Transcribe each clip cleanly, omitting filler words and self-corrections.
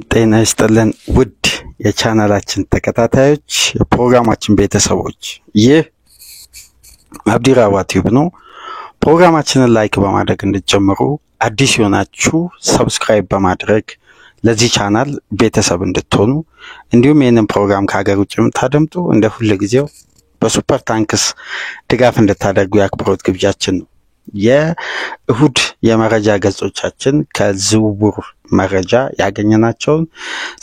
ጤና ይስጥልን ውድ የቻናላችን ተከታታዮች የፕሮግራማችን ቤተሰቦች ይህ አብዲራዋ ቲዩብ ነው። ፕሮግራማችንን ላይክ በማድረግ እንድትጀምሩ አዲስ የሆናችሁ ሰብስክራይብ በማድረግ ለዚህ ቻናል ቤተሰብ እንድትሆኑ እንዲሁም ይህንን ፕሮግራም ከሀገር ውጭ የምታደምጡ እንደ ሁሉ ጊዜው በሱፐር ታንክስ ድጋፍ እንድታደርጉ የአክብሮት ግብዣችን ነው። የእሁድ የመረጃ ገጾቻችን ከዝውውር መረጃ ያገኘናቸውን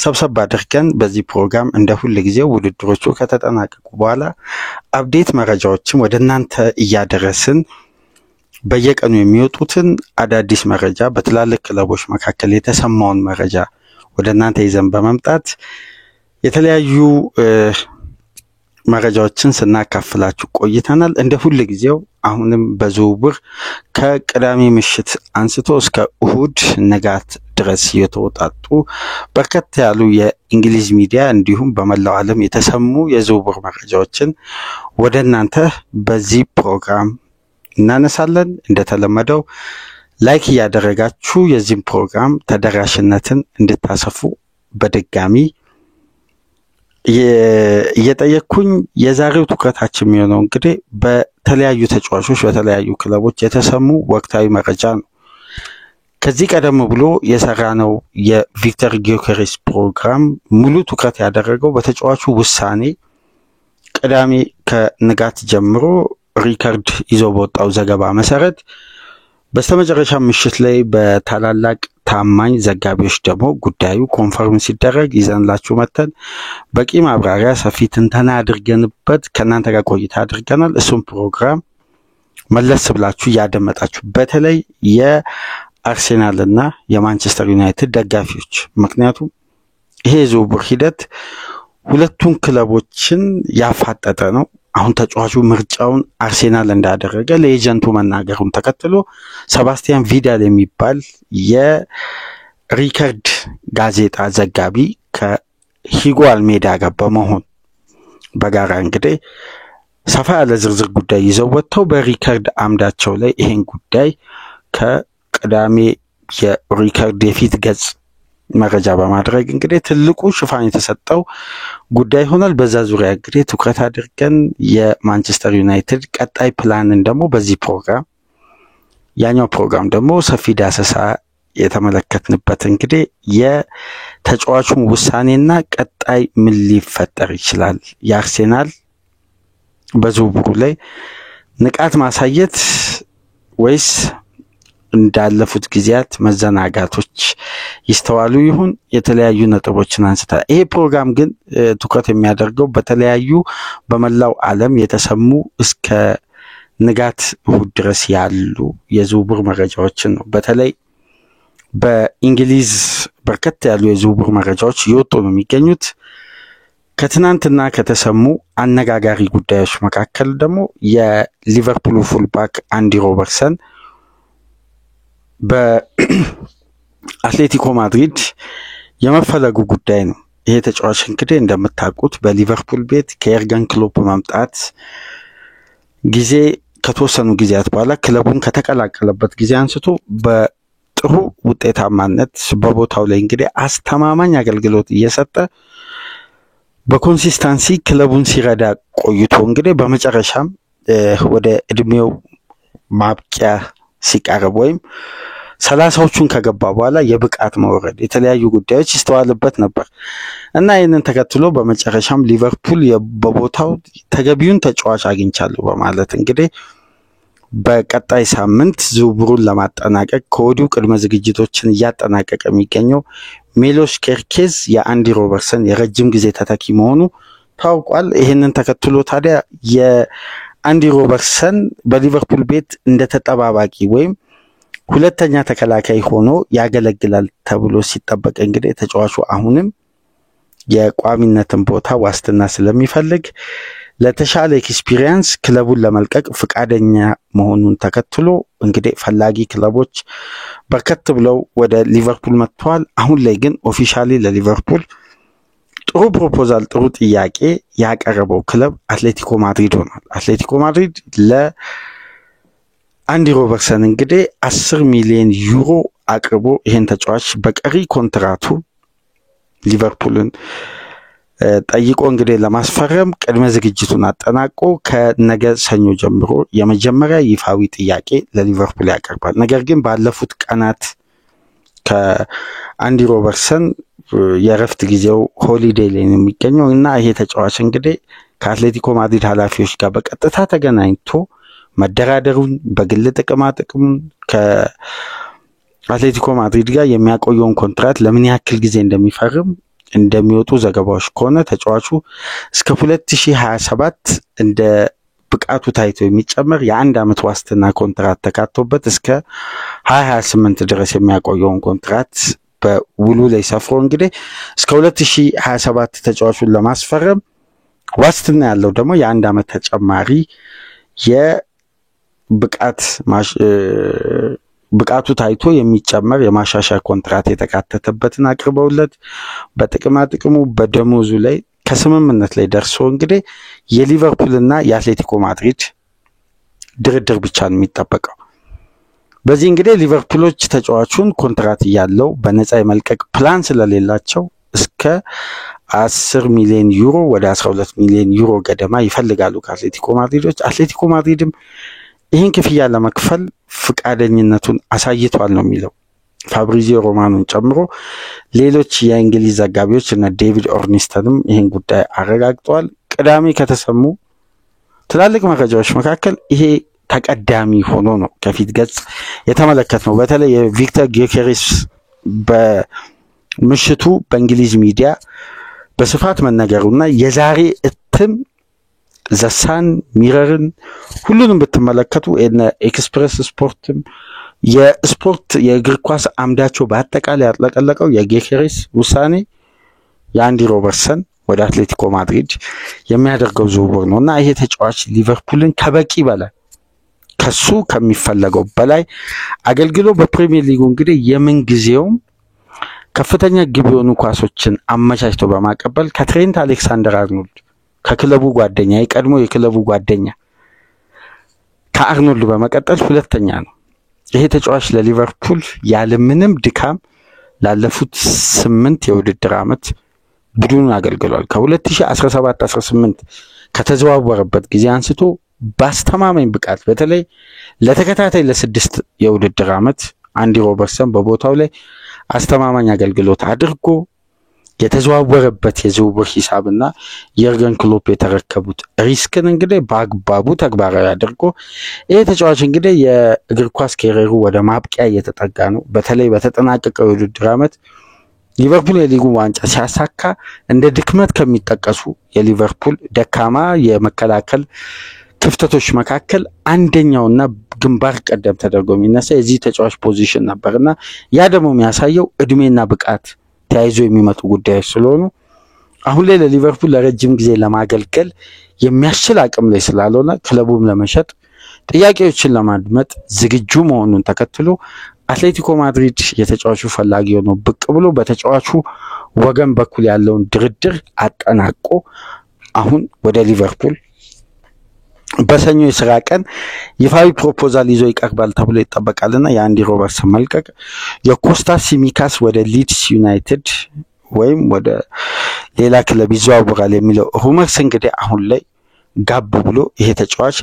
ሰብሰብ አድርገን በዚህ ፕሮግራም እንደ ሁሉ ጊዜው ውድድሮቹ ከተጠናቀቁ በኋላ አፕዴት መረጃዎችን ወደ እናንተ እያደረስን በየቀኑ የሚወጡትን አዳዲስ መረጃ በትላልቅ ክለቦች መካከል የተሰማውን መረጃ ወደ እናንተ ይዘን በመምጣት የተለያዩ መረጃዎችን ስናካፍላችሁ ቆይተናል። እንደ ሁሉ ጊዜው አሁንም በዝውውር ከቅዳሜ ምሽት አንስቶ እስከ እሁድ ንጋት ድረስ የተወጣጡ በርከት ያሉ የእንግሊዝ ሚዲያ እንዲሁም በመላው ዓለም የተሰሙ የዝውውር መረጃዎችን ወደ እናንተ በዚህ ፕሮግራም እናነሳለን። እንደተለመደው ላይክ እያደረጋችሁ የዚህ ፕሮግራም ተደራሽነትን እንድታሰፉ በድጋሚ እየጠየቅኩኝ የዛሬው ትኩረታችን የሚሆነው እንግዲህ በተለያዩ ተጫዋቾች በተለያዩ ክለቦች የተሰሙ ወቅታዊ መረጃ ነው። ከዚህ ቀደም ብሎ የሰራነው የቪክተር ጊዮኬሬስ ፕሮግራም ሙሉ ትኩረት ያደረገው በተጫዋቹ ውሳኔ ቅዳሜ ከንጋት ጀምሮ ሪከርድ ይዞ በወጣው ዘገባ መሰረት በስተመጨረሻ ምሽት ላይ በታላላቅ ታማኝ ዘጋቢዎች ደግሞ ጉዳዩ ኮንፈርም ሲደረግ ይዘንላችሁ መተን በቂ ማብራሪያ ሰፊ ትንተና አድርገንበት ከናንተ ጋር ቆይታ አድርገናል። እሱም ፕሮግራም መለስ ብላችሁ ያደመጣችሁ በተለይ የአርሴናልና የማንቸስተር ዩናይትድ ደጋፊዎች፣ ምክንያቱም ይሄ ዝውውር ሂደት ሁለቱን ክለቦችን ያፋጠጠ ነው። አሁን ተጫዋቹ ምርጫውን አርሴናል እንዳደረገ ለኤጀንቱ መናገሩን ተከትሎ ሰባስቲያን ቪዳል የሚባል የሪከርድ ጋዜጣ ዘጋቢ ከሂጎ አልሜዳ ጋር በመሆን በጋራ እንግዲህ ሰፋ ያለ ዝርዝር ጉዳይ ይዘው ወጥተው በሪከርድ አምዳቸው ላይ ይሄን ጉዳይ ከቅዳሜ የሪከርድ የፊት ገጽ መረጃ በማድረግ እንግዲህ ትልቁ ሽፋን የተሰጠው ጉዳይ ይሆናል። በዛ ዙሪያ እንግዲህ ትኩረት አድርገን የማንቸስተር ዩናይትድ ቀጣይ ፕላንን ደግሞ በዚህ ፕሮግራም ያኛው ፕሮግራም ደግሞ ሰፊ ዳሰሳ የተመለከትንበት እንግዲህ የተጫዋቹን ውሳኔና ቀጣይ ምን ሊፈጠር ይችላል፣ የአርሴናል በዝውውሩ ላይ ንቃት ማሳየት ወይስ እንዳለፉት ጊዜያት መዘናጋቶች ይስተዋሉ ይሁን የተለያዩ ነጥቦችን አንስተናል። ይሄ ፕሮግራም ግን ትኩረት የሚያደርገው በተለያዩ በመላው ዓለም የተሰሙ እስከ ንጋት እሁድ ድረስ ያሉ የዝውውር መረጃዎችን ነው። በተለይ በእንግሊዝ በርከት ያሉ የዝውውር መረጃዎች እየወጡ ነው የሚገኙት። ከትናንትና ከተሰሙ አነጋጋሪ ጉዳዮች መካከል ደግሞ የሊቨርፑል ፉልባክ አንዲ ሮበርትሰን በአትሌቲኮ ማድሪድ የመፈለጉ ጉዳይ ነው። ይሄ ተጫዋች እንግዲህ እንደምታውቁት በሊቨርፑል ቤት ከኤርገን ክሎፕ መምጣት ጊዜ ከተወሰኑ ጊዜያት በኋላ ክለቡን ከተቀላቀለበት ጊዜ አንስቶ በጥሩ ውጤታማነት በቦታው ላይ እንግዲህ አስተማማኝ አገልግሎት እየሰጠ በኮንሲስተንሲ ክለቡን ሲረዳ ቆይቶ እንግዲህ በመጨረሻም ወደ እድሜው ማብቂያ ሲቃረብ ወይም 30ዎቹን ከገባ በኋላ የብቃት መውረድ የተለያዩ ጉዳዮች ይስተዋልበት ነበር እና ይህንን ተከትሎ በመጨረሻም ሊቨርፑል በቦታው ተገቢውን ተጫዋች አግኝቻለሁ በማለት እንግዲህ በቀጣይ ሳምንት ዝውውሩን ለማጠናቀቅ ከወዲሁ ቅድመ ዝግጅቶችን እያጠናቀቀ የሚገኘው ሜሎስ ኬርኬዝ የአንዲ ሮበርትሰን የረጅም ጊዜ ተተኪ መሆኑ ታውቋል። ይህንን ተከትሎ ታዲያ አንዲ ሮበርትሰን በሊቨርፑል ቤት እንደ ተጠባባቂ ወይም ሁለተኛ ተከላካይ ሆኖ ያገለግላል ተብሎ ሲጠበቅ እንግዲህ ተጫዋቹ አሁንም የቋሚነትን ቦታ ዋስትና ስለሚፈልግ ለተሻለ ኤክስፒሪየንስ ክለቡን ለመልቀቅ ፍቃደኛ መሆኑን ተከትሎ እንግዲህ ፈላጊ ክለቦች በርከት ብለው ወደ ሊቨርፑል መጥተዋል። አሁን ላይ ግን ኦፊሻሊ ለሊቨርፑል ጥሩ ፕሮፖዛል ጥሩ ጥያቄ ያቀረበው ክለብ አትሌቲኮ ማድሪድ ሆኗል። አትሌቲኮ ማድሪድ ለአንዲ ሮበርትሰን እንግዲህ 10 ሚሊዮን ዩሮ አቅርቦ ይሄን ተጫዋች በቀሪ ኮንትራቱ ሊቨርፑልን ጠይቆ እንግዲህ ለማስፈረም ቅድመ ዝግጅቱን አጠናቆ ከነገ ሰኞ ጀምሮ የመጀመሪያ ይፋዊ ጥያቄ ለሊቨርፑል ያቀርባል። ነገር ግን ባለፉት ቀናት ከአንዲ ሮበርትሰን የረፍት ጊዜው ሆሊዴይ ላይ ነው የሚገኘው እና ይሄ ተጫዋች እንግዲህ ከአትሌቲኮ ማድሪድ ኃላፊዎች ጋር በቀጥታ ተገናኝቶ መደራደሩን በግል ጥቅማ ጥቅም ከአትሌቲኮ ማድሪድ ጋር የሚያቆየውን ኮንትራት ለምን ያክል ጊዜ እንደሚፈርም እንደሚወጡ ዘገባዎች ከሆነ ተጫዋቹ እስከ 2027 እንደ ብቃቱ ታይቶ የሚጨመር የአንድ ዓመት ዋስትና ኮንትራት ተካቶበት እስከ 2028 ድረስ የሚያቆየውን ኮንትራት በውሉ ላይ ሰፍሮ እንግዲህ እስከ 2027 ተጫዋቹን ለማስፈረም ዋስትና ያለው ደግሞ የአንድ ዓመት ተጨማሪ ብቃቱ ታይቶ የሚጨመር የማሻሻያ ኮንትራት የተካተተበትን አቅርበውለት በጥቅማ ጥቅሙ በደሞዙ ላይ ከስምምነት ላይ ደርሶ እንግዲህ የሊቨርፑልና የአትሌቲኮ ማድሪድ ድርድር ብቻ ነው የሚጠበቀው። በዚህ እንግዲህ ሊቨርፑሎች ተጫዋቹን ኮንትራት ያለው በነፃ የመልቀቅ ፕላን ስለሌላቸው እስከ 10 ሚሊዮን ዩሮ ወደ 12 ሚሊዮን ዩሮ ገደማ ይፈልጋሉ ከአትሌቲኮ ማድሪዶች። አትሌቲኮ ማድሪድም ይህን ክፍያ ለመክፈል ፍቃደኝነቱን አሳይቷል ነው የሚለው ፋብሪዚዮ ሮማኖን ጨምሮ ሌሎች የእንግሊዝ ዘጋቢዎች እና ዴቪድ ኦርኒስተንም ይህን ጉዳይ አረጋግጠዋል። ቅዳሜ ከተሰሙ ትላልቅ መረጃዎች መካከል ይሄ ተቀዳሚ ሆኖ ነው ከፊት ገጽ የተመለከትነው። በተለይ የቪክተር ጊዮኬሬስ በምሽቱ በእንግሊዝ ሚዲያ በስፋት መነገሩና የዛሬ እትም ዘሳን ሚረርን ሁሉንም ብትመለከቱ ኤክስፕረስ ስፖርትም የስፖርት የእግር ኳስ አምዳቸው በአጠቃላይ ያጥለቀለቀው የጊዮኬሬስ ውሳኔ የአንዲ ሮበርትሰን ወደ አትሌቲኮ ማድሪድ የሚያደርገው ዝውውር ነውና ይሄ ተጫዋች ሊቨርፑልን ከበቂ በላይ ከሱ ከሚፈለገው በላይ አገልግሎ በፕሪሚየር ሊጉ እንግዲህ የምን ጊዜውም ከፍተኛ ግብ የሆኑ ኳሶችን አመቻችቶ በማቀበል ከትሬንት አሌክሳንደር አርኖልድ ከክለቡ ጓደኛ የቀድሞ የክለቡ ጓደኛ ከአርኖልድ በመቀጠል ሁለተኛ ነው። ይሄ ተጫዋች ለሊቨርፑል ያለምንም ድካም ላለፉት 8 የውድድር ዓመት ቡድኑን አገልግሏል። ከ2017-18 ከተዘዋወረበት ጊዜ አንስቶ በአስተማማኝ ብቃት በተለይ ለተከታታይ ለ6 የውድድር ዓመት አንዲ ሮበርትሰን በቦታው ላይ አስተማማኝ አገልግሎት አድርጎ የተዘዋወረበት የዝውውር ሂሳብና የርገን ክሎፕ የተረከቡት ሪስክን እንግዲህ በአግባቡ ተግባራዊ አድርጎ ይሄ ተጫዋች እንግዲህ የእግር ኳስ ካሪየሩ ወደ ማብቂያ እየተጠጋ ነው። በተለይ በተጠናቀቀው የውድድር ዓመት ሊቨርፑል የሊጉ ዋንጫ ሲያሳካ እንደ ድክመት ከሚጠቀሱ የሊቨርፑል ደካማ የመከላከል ክፍተቶች መካከል አንደኛውና ግንባር ቀደም ተደርጎ የሚነሳ የዚህ ተጫዋች ፖዚሽን ነበርና ያ ደግሞ የሚያሳየው እድሜና ብቃት ተያይዞ የሚመጡ ጉዳዮች ስለሆኑ አሁን ላይ ለሊቨርፑል ለረጅም ጊዜ ለማገልገል የሚያስችል አቅም ላይ ስላልሆነ ክለቡም ለመሸጥ ጥያቄዎችን ለማድመጥ ዝግጁ መሆኑን ተከትሎ አትሌቲኮ ማድሪድ የተጫዋቹ ፈላጊ ሆኖ ብቅ ብሎ በተጫዋቹ ወገን በኩል ያለውን ድርድር አጠናቆ አሁን ወደ ሊቨርፑል በሰኞ የሥራ ቀን ይፋዊ ፕሮፖዛል ይዞ ይቀርባል ተብሎ ይጠበቃልና የአንዲ ሮበርትሰን መልቀቅ የኮስታስ ሲሚካስ ወደ ሊድስ ዩናይትድ ወይም ወደ ሌላ ክለብ ይዘዋወራል የሚለው ሩመርስ እንግዲህ አሁን ላይ ጋብ ብሎ ይሄ ተጫዋች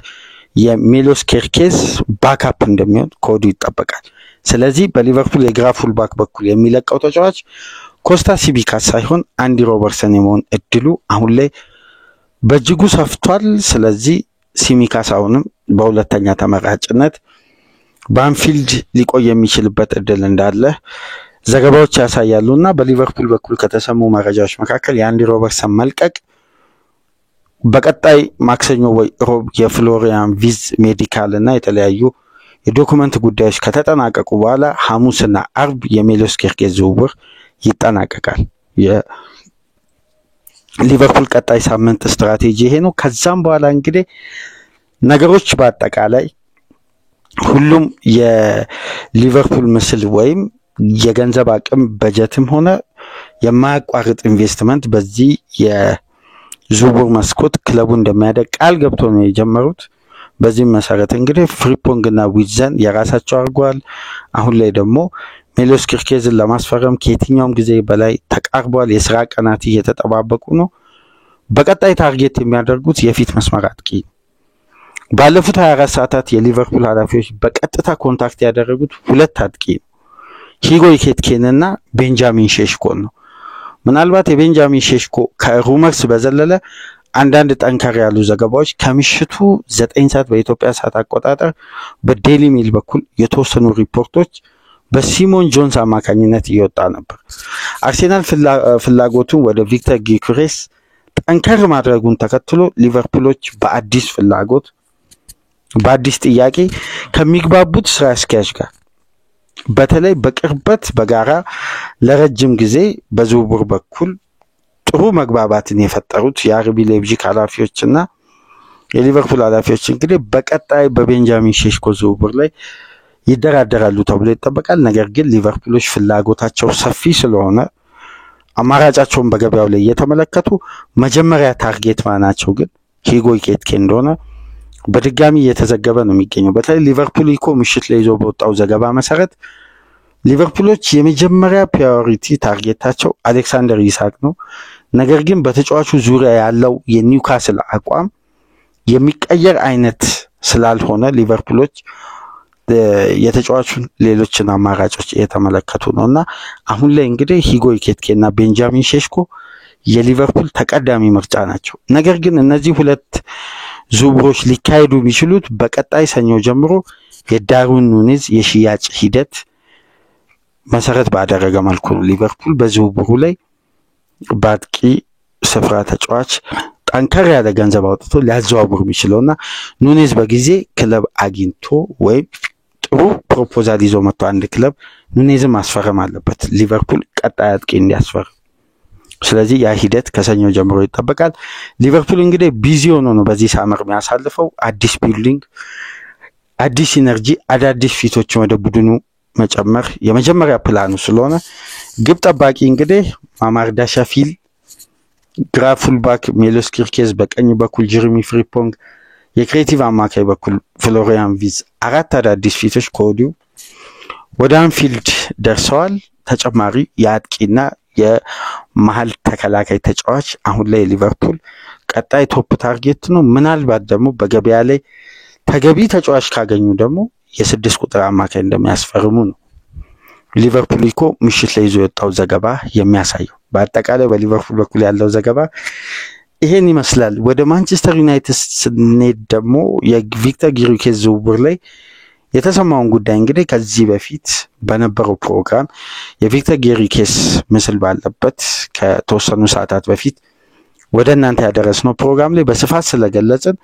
የሚሎስ ኬርኬዝ ባክአፕ እንደሚሆን ኮዱ ይጠበቃል። ስለዚህ በሊቨርፑል የግራ ፉልባክ በኩል የሚለቀው ተጫዋች ኮስታስ ሲሚካስ ሳይሆን አንዲ ሮበርትሰን የመሆን እድሉ አሁን ላይ በእጅጉ ሰፍቷል። ስለዚህ ሲሚካስ አሁንም በሁለተኛ ተመራጭነት በአንፊልድ ሊቆይ የሚችልበት እድል እንዳለ ዘገባዎች ያሳያሉና በሊቨርፑል በኩል ከተሰሙ መረጃዎች መካከል የአንዲ ሮበርትሰን መልቀቅ በቀጣይ ማክሰኞ ወይ ሮብ የፍሎሪያን ቪዝ ሜዲካል እና የተለያዩ የዶክመንት ጉዳዮች ከተጠናቀቁ በኋላ ሐሙስና አርብ የሚሎስ ኬርኬዝ ዝውውር ይጠናቀቃል። ሊቨርፑል ቀጣይ ሳምንት ስትራቴጂ ይሄ ነው። ከዛም በኋላ እንግዲህ ነገሮች በአጠቃላይ ሁሉም የሊቨርፑል ምስል ወይም የገንዘብ አቅም በጀትም ሆነ የማያቋርጥ ኢንቨስትመንት በዚህ የዝውውር መስኮት ክለቡ እንደሚያደግ ቃል ገብቶ ነው የጀመሩት። በዚህም መሰረት እንግዲህ ፍሪፖንግና ዊትዘን የራሳቸው አድርገዋል። አሁን ላይ ደግሞ ሜሎስ ኪርኬዝን ለማስፈረም ከየትኛውም ጊዜ በላይ ተቃርቧል። የስራ ቀናት እየተጠባበቁ ነው። በቀጣይ ታርጌት የሚያደርጉት የፊት መስመር አጥቂ። ባለፉት 24 ሰዓታት የሊቨርፑል ኃላፊዎች በቀጥታ ኮንታክት ያደረጉት ሁለት አጥቂ ነው፣ ሂጎ ኢኬቲኬንና ቤንጃሚን ሼሽኮን ነው። ምናልባት የቤንጃሚን ሼሽኮ ከሩመርስ በዘለለ አንዳንድ ጠንከር ያሉ ዘገባዎች ከምሽቱ 9 ሰዓት በኢትዮጵያ ሰዓት አቆጣጠር በዴሊ ሜል በኩል የተወሰኑ ሪፖርቶች በሲሞን ጆንስ አማካኝነት እየወጣ ነበር። አርሴናል ፍላጎቱን ወደ ቪክተር ጊዮኬሬስ ጠንከር ማድረጉን ተከትሎ ሊቨርፑሎች በአዲስ ፍላጎት በአዲስ ጥያቄ ከሚግባቡት ስራ አስኪያጅ ጋር በተለይ በቅርበት በጋራ ለረጅም ጊዜ በዝውውር በኩል ጥሩ መግባባትን የፈጠሩት የአርቢ ሌይፕዚግ ኃላፊዎችና የሊቨርፑል ኃላፊዎች እንግዲህ በቀጣይ በቤንጃሚን ሼሽኮ ዝውውር ላይ ይደራደራሉ ተብሎ ይጠበቃል። ነገር ግን ሊቨርፑሎች ፍላጎታቸው ሰፊ ስለሆነ አማራጫቸውን በገበያው ላይ እየተመለከቱ መጀመሪያ ታርጌት ማናቸው ግን ሂጎ ኢኬቲኬን እንደሆነ በድጋሚ እየተዘገበ ነው የሚገኘው። በተለይ ሊቨርፑል ኢኮ ምሽት ላይ ይዞ በወጣው ዘገባ መሰረት ሊቨርፑሎች የመጀመሪያ ፕራዮሪቲ ታርጌታቸው አሌክሳንደር ኢሳክ ነው። ነገር ግን በተጫዋቹ ዙሪያ ያለው የኒውካስል አቋም የሚቀየር አይነት ስላልሆነ ሊቨርፑሎች የተጫዋቹን ሌሎችን አማራጮች እየተመለከቱ ነውና አሁን ላይ እንግዲህ ሂጎ ኢኬቲኬና ቤንጃሚን ሼሽኮ የሊቨርፑል ተቀዳሚ ምርጫ ናቸው። ነገር ግን እነዚህ ሁለት ዝውውሮች ሊካሄዱ የሚችሉት በቀጣይ ሰኞ ጀምሮ የዳርዊን ኑኔዝ የሽያጭ ሂደት መሰረት ባደረገ መልኩ ነው ሊቨርፑል በዝውውሩ ላይ በአጥቂ ስፍራ ተጫዋች ጠንከር ያለ ገንዘብ አውጥቶ ሊያዘዋውር የሚችለውና ኑኔዝ በጊዜ ክለብ አግኝቶ ወይም ጥሩ ፕሮፖዛል ይዞ መጥቶ አንድ ክለብ ኑኔዝን ማስፈረም አለበት ሊቨርፑል ቀጣይ አጥቂ እንዲያስፈርም። ስለዚህ ያ ሂደት ከሰኞ ጀምሮ ይጠበቃል። ሊቨርፑል እንግዲህ ቢዚ ሆኖ ነው በዚህ ሳመር የሚያሳልፈው። አዲስ ቢልዲንግ፣ አዲስ ኢነርጂ፣ አዳዲስ ፊቶችን ወደ ቡድኑ መጨመር የመጀመሪያ ፕላኑ ስለሆነ ግብ ጠባቂ እንግዲህ ማማርዳሻቪሊ፣ ግራ ፉልባክ ሜሎስ ኪርኬዝ፣ በቀኝ በኩል ጀረሚ ፍሪምፖንግ፣ የክሬቲቭ አማካይ በኩል ፍሎሪያን ቪዝ፣ አራት አዳዲስ ፊቶች ከወዲሁ ወደ አንፊልድ ደርሰዋል። ተጨማሪ የአጥቂና የመሃል ተከላካይ ተጫዋች አሁን ላይ ሊቨርፑል ቀጣይ ቶፕ ታርጌት ነው። ምናልባት ደግሞ በገበያ ላይ ተገቢ ተጫዋች ካገኙ ደግሞ የ6 ቁጥር አማካይ እንደሚያስፈርሙ ነው ሊቨርፑል ኢኮ ምሽት ላይ ይዞ የወጣው ዘገባ የሚያሳየው። በአጠቃላይ በሊቨርፑል በኩል ያለው ዘገባ ይሄን ይመስላል። ወደ ማንቸስተር ዩናይትድ ስንሄድ ደግሞ የቪክተር ጊዮኬሬስ ዝውውር ላይ የተሰማውን ጉዳይ እንግዲህ ከዚህ በፊት በነበረው ፕሮግራም የቪክተር ጊዮኬሬስ ምስል ባለበት ከተወሰኑ ሰዓታት በፊት ወደ እናንተ ያደረስነው ፕሮግራም ላይ በስፋት ስለገለጽን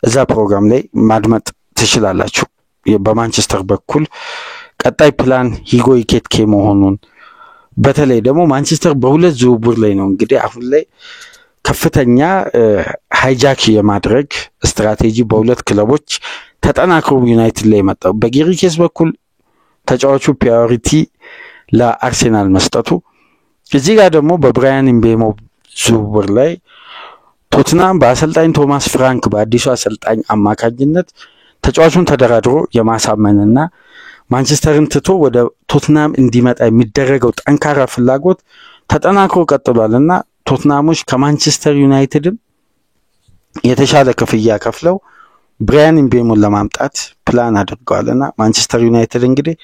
እዛ ፕሮግራም ላይ ማድመጥ ትችላላችሁ። በማንቸስተር በኩል ቀጣይ ፕላን ሂጎ ኢኬቲኬ መሆኑን በተለይ ደግሞ ማንቸስተር በሁለት ዝውውር ላይ ነው እንግዲህ አሁን ላይ ከፍተኛ ሃይጃክ የማድረግ ስትራቴጂ በሁለት ክለቦች ተጠናክሮ ዩናይትድ ላይ መጣው። በጊዮኬሬስ በኩል ተጫዋቹ ፕራዮሪቲ ለአርሴናል መስጠቱ፣ እዚህ ጋር ደግሞ በብራያን ምቤሞ ዝውውር ላይ ቶትናም በአሰልጣኝ ቶማስ ፍራንክ በአዲሱ አሰልጣኝ አማካኝነት ተጫዋቹን ተደራድሮ የማሳመንና ማንቸስተርን ትቶ ወደ ቶትናም እንዲመጣ የሚደረገው ጠንካራ ፍላጎት ተጠናክሮ ቀጥሏልና ቶትናሞች ከማንቸስተር ዩናይትድም የተሻለ ክፍያ ከፍለው ብራያን ምቤሞን ለማምጣት ፕላን አድርገዋልና ማንቸስተር ዩናይትድ እንግዲህ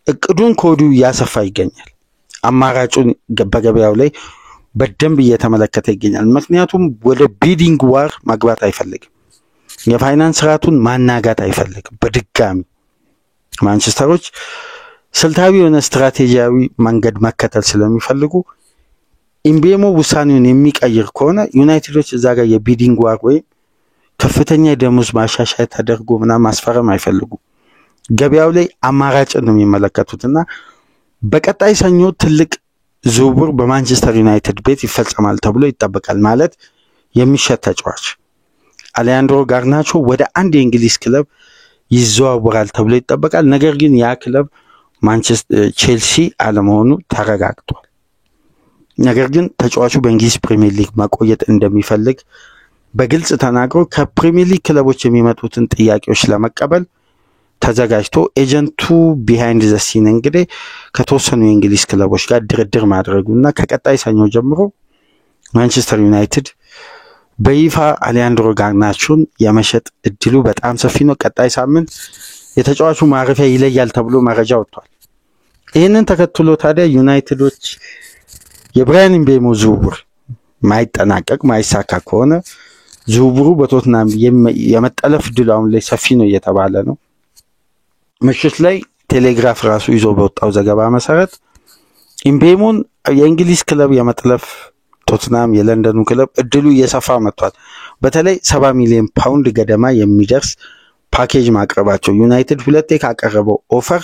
እቅዱን ከወዲሁ እያሰፋ ይገኛል። አማራጩን በገበያው ላይ በደንብ እየተመለከተ ይገኛል። ምክንያቱም ወደ ቢዲንግ ዋር መግባት አይፈልግም። የፋይናንስ ስርዓቱን ማናጋት አይፈልግም። በድጋሚ ማንቸስተሮች ስልታዊ የሆነ ስትራቴጂያዊ መንገድ መከተል ስለሚፈልጉ ምቤሞ ውሳኔውን የሚቀይር ከሆነ ዩናይትዶች እዛ ጋር የቢዲንግ ዋር ወይም ከፍተኛ የደሞዝ ማሻሻያ ተደርጎ ምናምን ማስፈረም አይፈልጉም። ገበያው ላይ አማራጭ ነው የሚመለከቱትና በቀጣይ ሰኞ ትልቅ ዝውውር በማንቸስተር ዩናይትድ ቤት ይፈጸማል ተብሎ ይጠበቃል። ማለት የሚሸጥ ተጫዋች አሌያንድሮ ጋርናቾ ወደ አንድ የእንግሊዝ ክለብ ይዘዋወራል ተብሎ ይጠበቃል። ነገር ግን ያ ክለብ ቼልሲ አለመሆኑ ተረጋግጧል። ነገር ግን ተጫዋቹ በእንግሊዝ ፕሪሚየር ሊግ መቆየት እንደሚፈልግ በግልጽ ተናግሮ ከፕሪሚየር ሊግ ክለቦች የሚመጡትን ጥያቄዎች ለመቀበል ተዘጋጅቶ ኤጀንቱ ቢሃይንድ ዘ ሲን እንግዲህ ከተወሰኑ የእንግሊዝ ክለቦች ጋር ድርድር ማድረጉና ከቀጣይ ሰኞ ጀምሮ ማንቸስተር ዩናይትድ በይፋ አሊያንድሮ ጋርናቾን የመሸጥ እድሉ በጣም ሰፊ ነው። ቀጣይ ሳምንት የተጫዋቹ ማረፊያ ይለያል ተብሎ መረጃ ወጥቷል። ይህንን ተከትሎ ታዲያ ዩናይትዶች የብራያን ምቤሞ ዝውውር ማይጠናቀቅ ማይሳካ ከሆነ ዝውውሩ በቶትናም የመጠለፍ እድሉ አሁን ላይ ሰፊ ነው እየተባለ ነው። ምሽት ላይ ቴሌግራፍ ራሱ ይዞ በወጣው ዘገባ መሰረት ምቤሞን የእንግሊዝ ክለብ የመጥለፍ ቶትናም የለንደኑ ክለብ እድሉ እየሰፋ መጥቷል። በተለይ 70 ሚሊዮን ፓውንድ ገደማ የሚደርስ ፓኬጅ ማቅረባቸው ዩናይትድ ሁለቴ ካቀረበው ኦፈር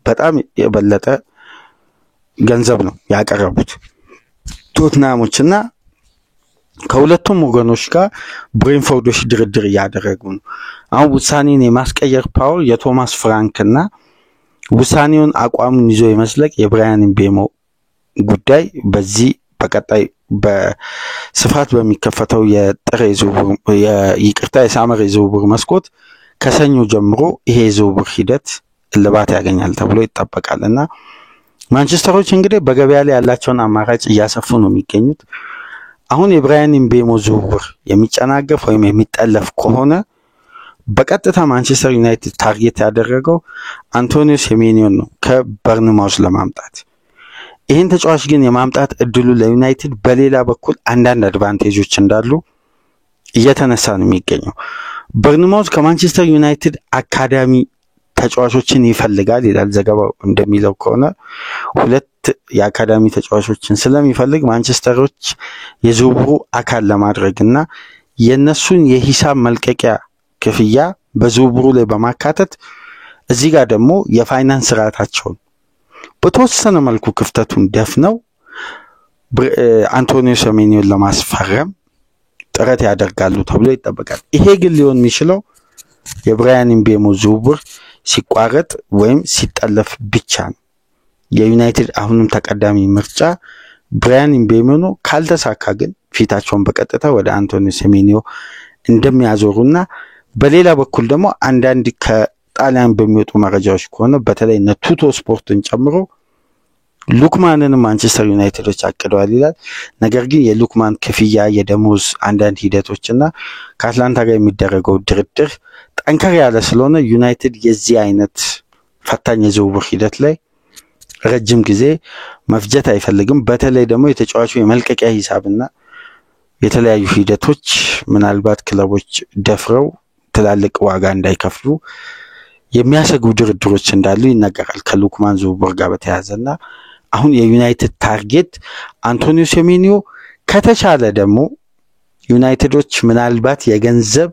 በጣም የበለጠ ገንዘብ ነው ያቀረቡት ቶትናሞችና ከሁለቱም ወገኖች ጋር ብሬንፎርዶች ድርድር ያደረጉ ነው። አሁን ውሳኔን የማስቀየር ፓወር የቶማስ ፍራንክና ውሳኔውን አቋሙን ይዞ የመስለቅ የብራያን ምቤሞ ጉዳይ በዚህ በቀጣይ በስፋት በሚከፈተው የሳመር የዝውውር መስኮት ከሰኞ ጀምሮ ይሄ ዝውውር ሂደት እልባት ያገኛል ተብሎ ይጠበቃልና ማንቸስተሮች እንግዲህ በገበያ ላይ ያላቸውን አማራጭ እያሰፉ ነው የሚገኙት። አሁን የብራያን ምቤሞ ዝውውር የሚጨናገፍ ወይም የሚጠለፍ ከሆነ በቀጥታ ማንቸስተር ዩናይትድ ታርጌት ያደረገው አንቶኒዮ ሴሜኒዮን ነው ከበርንማውዝ ለማምጣት። ይህን ተጫዋች ግን የማምጣት እድሉ ለዩናይትድ በሌላ በኩል አንዳንድ አድቫንቴጆች እንዳሉ እየተነሳ ነው የሚገኘው። በርንማውዝ ከማንቸስተር ዩናይትድ አካዳሚ ተጫዋቾችን ይፈልጋል ይላል ዘገባው እንደሚለው ከሆነ ሁለት የአካዳሚ ተጫዋቾችን ስለሚፈልግ ማንቸስተሮች የዝውውሩ አካል ለማድረግና የነሱን የሂሳብ መልቀቂያ ክፍያ በዝውውሩ ላይ በማካተት እዚህ ጋር ደግሞ የፋይናንስ ስርዓታቸውን በተወሰነ መልኩ ክፍተቱን ደፍነው አንቶኒዮ ሴሜኒዮን ለማስፈረም ጥረት ያደርጋሉ ተብሎ ይጠበቃል። ይሄ ግን ሊሆን የሚችለው የብራያን ምቤሞ ዝውውር ሲቋረጥ ወይም ሲጠለፍ ብቻ ነው። የዩናይትድ አሁንም ተቀዳሚ ምርጫ ብራያን ምቤሞ ነው። ካልተሳካ ግን ፊታቸውን በቀጥታ ወደ አንቶኒዮ ሴሜኒዮ እንደሚያዞሩና በሌላ በኩል ደግሞ አንዳንድ ከጣሊያን በሚወጡ መረጃዎች ከሆነ በተለይ ቱቶ ስፖርትን ጨምሮ ሉክማንን ማንቸስተር ዩናይትዶች አቅደዋል ይላል። ነገር ግን የሉክማን ክፍያ የደሞዝ አንዳንድ ሂደቶችና ከአትላንታ ጋር የሚደረገው ድርድር ጠንከር ያለ ስለሆነ ዩናይትድ የዚህ አይነት ፈታኝ የዝውውር ሂደት ላይ ረጅም ጊዜ መፍጀት አይፈልግም። በተለይ ደግሞ የተጫዋቹ የመልቀቂያ ሂሳብና የተለያዩ ሂደቶች ምናልባት ክለቦች ደፍረው ትላልቅ ዋጋ እንዳይከፍሉ የሚያሰጉ ድርድሮች እንዳሉ ይነገራል ከሉክማን ዝውውር ጋር በተያያዘና አሁን የዩናይትድ ታርጌት አንቶኒዮ ሴሜኒዮ ከተቻለ ደግሞ ዩናይትዶች ምናልባት የገንዘብ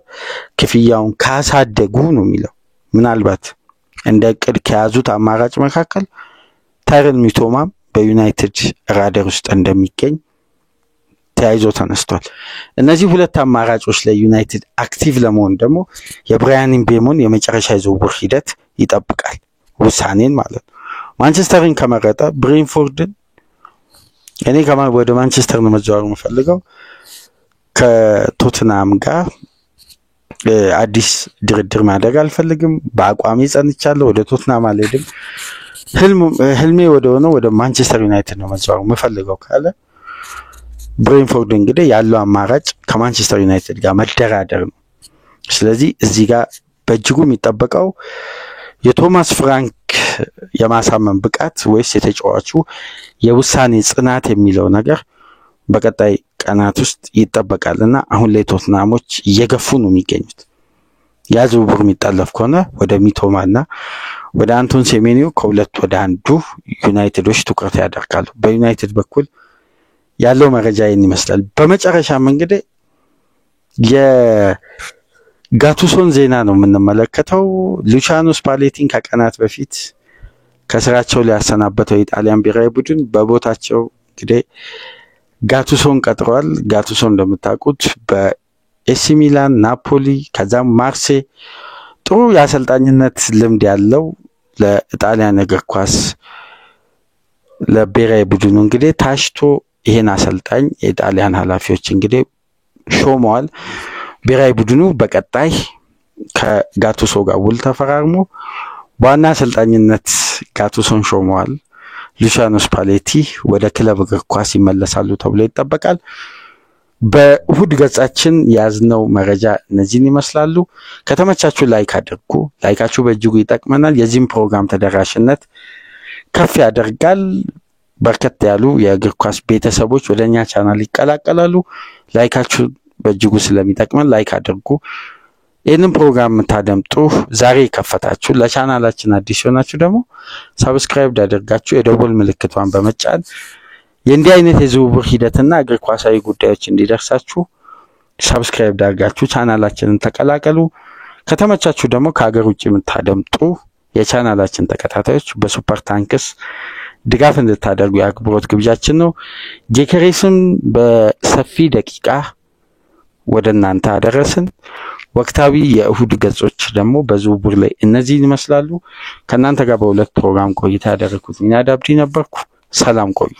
ክፍያውን ካሳደጉ ነው የሚለው ምናልባት እንደ እቅድ ከያዙት አማራጭ መካከል ታይረን ሚቶማም በዩናይትድ ራዳር ውስጥ እንደሚገኝ ተያይዞ ተነስቷል። እነዚህ ሁለት አማራጮች ላይ ዩናይትድ አክቲቭ ለመሆን ደግሞ የብራያን ምቤሞን የመጨረሻ ዝውውር ሂደት ይጠብቃል ውሳኔን ማለት ነው። ማንቸስተርን ከመረጠ ብሬንፎርድን እኔ ወደ ማንቸስተር ነው መዘዋወር የምፈልገው ከቶትናም ጋር አዲስ ድርድር ማድረግ አልፈልግም። በአቋሜ ጸንቻለሁ። ወደ ቶትናም አልሄድም። ህልሜ ወደ ማንቸስተር ዩናይትድ ነው መዘዋወር የምፈልገው ካለ ብሬንፎርድ እንግዲህ ያለው አማራጭ ከማንቸስተር ዩናይትድ ጋር መደራደር ነው። ስለዚህ እዚህ ጋር በእጅጉ የሚጠበቀው የቶማስ ፍራንክ የማሳመን ብቃት ወይስ የተጫዋቹ የውሳኔ ጽናት የሚለው ነገር በቀጣይ ቀናት ውስጥ ይጠበቃልና አሁን ላይ ቶትናሞች እየገፉ ነው የሚገኙት። ያ ዝውውር የሚጣለፍ ከሆነ ወደ ሚቶማና ወደ አንቶን ሴሜኒዮ ከሁለት ወደ አንዱ ዩናይትዶች ትኩረት ያደርጋሉ። በዩናይትድ በኩል ያለው መረጃ ይህን ይመስላል። በመጨረሻም እንግዲህ የጋቱሶን ዜና ነው የምንመለከተው። ሉቺያኖ ስፓሌቲን ከቀናት በፊት ከስራቸው ላይ ያሰናበተው የጣሊያን ብሔራዊ ቡድን በቦታቸው እንግዲህ ጋቱሶን ቀጥሯል። ጋቱሶ እንደምታውቁት በኤሲ ሚላን፣ ናፖሊ ከዛም ማርሴይ ጥሩ የአሰልጣኝነት ልምድ ያለው ለጣሊያን እግር ኳስ ለብሔራዊ ቡድኑ እንግዲህ ታሽቶ ይሄን አሰልጣኝ የጣሊያን ኃላፊዎች እንግዲህ ሾመዋል። ብሔራዊ ቡድኑ በቀጣይ ከጋቱሶ ጋር ውል ተፈራርሞ በዋና አሰልጣኝነት ጋቱሶን ሾመዋል። ሉቺያኖ ስፓሌቲ ወደ ክለብ እግር ኳስ ይመለሳሉ ተብሎ ይጠበቃል። በእሁድ ገጻችን ያዝነው መረጃ እነዚህን ይመስላሉ። ከተመቻችሁ ላይክ አድርጉ። ላይካችሁ በእጅጉ ይጠቅመናል። የዚህም ፕሮግራም ተደራሽነት ከፍ ያደርጋል። በርከት ያሉ የእግር ኳስ ቤተሰቦች ወደኛ ቻናል ይቀላቀላሉ። ላይካችሁ በእጅጉ ስለሚጠቅመን ላይክ አድርጉ። ይህንን ፕሮግራም የምታደምጡ ዛሬ ከፈታችሁ ለቻናላችን አዲስ ሆናችሁ ደግሞ ሰብስክራይብ አድርጋችሁ የደወል ምልክቷን በመጫን የእንዲህ አይነት የዝውውር ሂደትና እግር ኳሳዊ ጉዳዮች እንዲደርሳችሁ ሰብስክራይብ አድርጋችሁ ቻናላችንን ተቀላቀሉ። ከተመቻችሁ ደግሞ ከሀገር ውጭ የምታደምጡ የቻናላችን ተከታታዮች በሱፐር ታንክስ ድጋፍ እንድታደርጉ የአክብሮት ግብዣችን ነው። ጄከሬስን በሰፊ ደቂቃ ወደ እናንተ አደረስን። ወቅታዊ የእሁድ ገጾች ደግሞ በዝውውር ላይ እነዚህን ይመስላሉ። ከእናንተ ጋር በሁለት ፕሮግራም ቆይታ ያደረኩት ሚናድ አብዲ ነበርኩ። ሰላም ቆዩ።